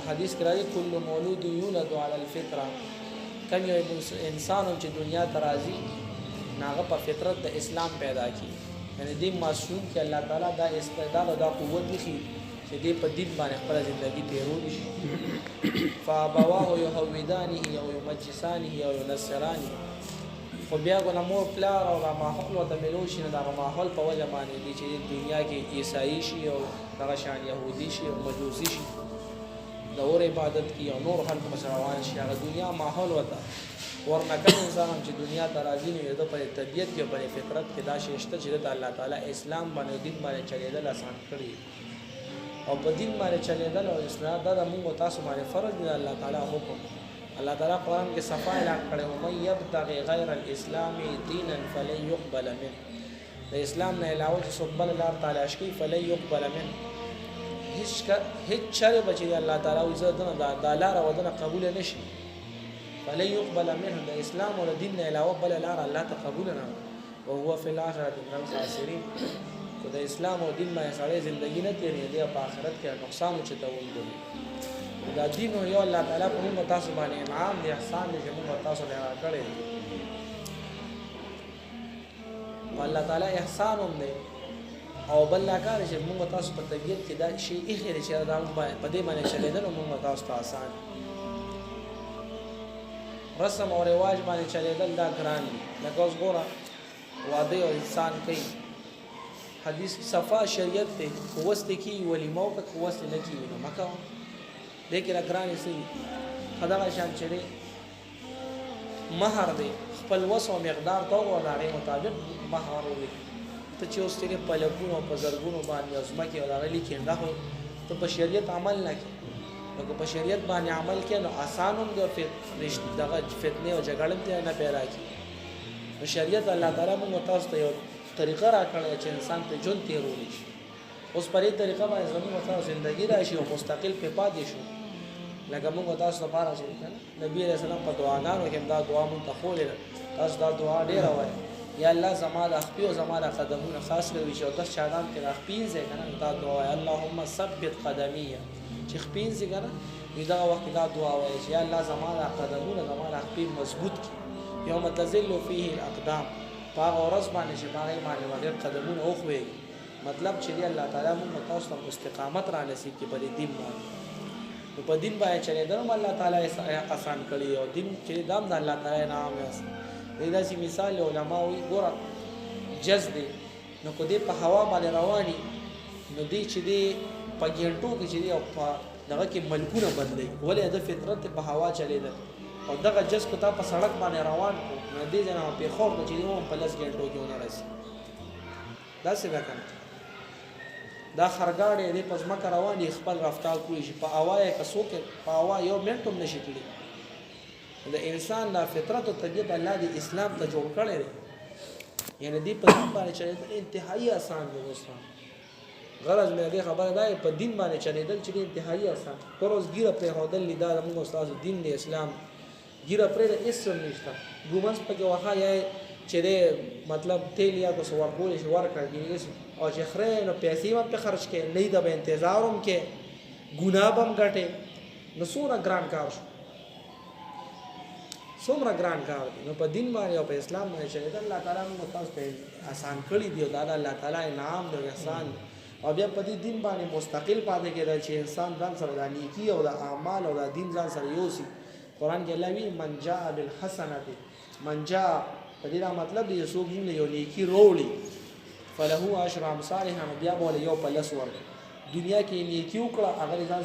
حدیث کې راځي کل مولود یولد علی الفطره، کوم یو انسان چې دنیا ته راځي ناغه په فطرت د اسلام پیدا کی، یعنی دې معصوم کې الله تعالی دا استعداد او دا قوت لري چې دې په دین باندې خپل ژوندۍ تیرول شي. فابواه یهودانه او یمجسانه او ینصرانه، خو بیا ګنه مور پلار او ماحول ته ملو شي، دا ماحول په وجه باندې دي چې دنیا کې عیسائی شي او دغه شان يهودي شي او مجوسي شي، د اور عبادت کی او نور خلق مسروان شي، هغه دنیا ماحول وته ورنه کوم انسان چې دنیا ته راځي نو د په طبيعت کې په فطرت کې دا شیشته چې د الله تعالی اسلام باندې دین باندې چلیدل آسان کړی او په دین باندې چلیدل او اسلام دا موږ تاسو باندې فرض دی الله تعالی حکم. الله تعالی قرآن کې صفا اعلان کړی او مې يبتغي غیر الاسلام دینا فلن يقبل منه، د اسلام نه علاوه چې سبحان الله تعالی اشکی فلن يقبل منه، هیڅ چره بچی الله تعالی عزت نه د لار او دنه قبول نشي. فلن يقبل منه، د اسلام او دین نه علاوه بل لار الله ته قبول نه، او هو فی الاخره من الخاسرین. کو د اسلام او دین باندې سړی ژوندۍ نه تیری دی په آخرت کې نقصان چې تول دی. دا دین یو الله تعالی په موږ تاسو باندې انعام دی، احسان دی چې موږ تاسو نه کړی. الله تعالی احسان هم دی او بل لا کار چې موږ تاسو په طبیعت کې دا شی اخر چې دا په دې باندې چلیدل موږ تاسو ته آسان. رسم او رواج باندې چلیدل دا ګران دي، لکه اوس ګوره واده او انسان کوي، حدیث صفا شریعت ته قوت کی ولیمه او قوت نه کی نو مکه لیکن ګران سي خدای شان چره مہر دی خپل وس او مقدار تو او هغه مطابق مہر وي. ته چې اوس تیرې په لګونو په زرګونو باندې ازما کې هغه لیکي دا خو ته په شریعت عمل نه کوي، نو په شریعت باندې عمل کې نو آسان هم دی، رشتہ دغه فتنه او جګړه ته نه پیدا کی. نو شریعت الله تعالی موږ تاسو ته یو طریقه راکړی چې انسان ته ژوند تیرول شي، اوس په دې طریقه باندې زموږ تاسو ژوندۍ راشي او مستقل په پاتې شو. لکه موږ تاسو لپاره چې نبی رسول الله په دعاګانو کې دا دعا مونږ ته خولې، تاسو دا دعا ډیره وایي، یا الله زما د خپل او زما د قدمونو خاص کوي چې د شادان کې راخپین ځای کنه دا دعا وایي اللهم ثبت قدمي، چې خپین ځای کنه دا وخت دا دعا وایي چې یا الله زما د قدمونو زما د خپل مضبوط کی یوم تزل فيه الاقدام، هغه ورځ باندې چې باندې باندې قدمونه اوخوي، مطلب چې الله تعالی موږ تاسو ته استقامت را نصیب کړي په دین باندې. نو په دین باندې چلیدل الله تعالی آسان کړی او دین چې دام د الله تعالی نام یاست. دا چې مثال علماء وي ګوره جز دی نو کو دې په هوا باندې رواني نو دې چې دې په ګنټو کې چې او په دغه کې ملکونه بدلي ولې د فطرت په هوا چلیدل او دغه جز کو ته په سړک باندې روان کو نو دې جنا په خور د چې هم په لس ګنټو کې ونه راسي. دا څه وکړه دا خرګاړې دې پس مکه رواني خپل رفتار کوي چې په اوای کسو کې په اوا یو منټ هم نشي کېږي. د انسان د فطرت او طبيعت الله د اسلام ته جوړ کړی دی، یعنی دې په دین باندې چلیدل انتهایی آسان دی. دوستان غرض مې دې خبره ده په دین باندې چلیدل چې انتهایی آسان. پروز ګیره په هودل لیدا موږ استاد دین د اسلام ګیره پر اسلام نشته ګومس په کې وها یې چې مطلب تیل یا کو سوار کول شي ورکړي او چې خره نو پیسې هم په خرج کې نه د به انتظارم کې ګناه بم غټه نو څومره ګران کار شو، څومره ګران کار دی. نو په دین باندې او په اسلام باندې چې الله تعالی موږ تاسو ته آسان کړی دی او دا الله تعالی انعام دی احسان. او بیا په دې دین باندې مستقل پاتې کېدل چې انسان ځان سره د نیکی او د اعمال او د دین ځان سره یوسي. قران کې الله وی من جاء بالحسنه من جاء په دې مطلب دی چې څوک یو نیکی وروړي فله اشر امثالها، بیا بوله یو په لس ور دنیا کې نیکی وکړه هغه ځان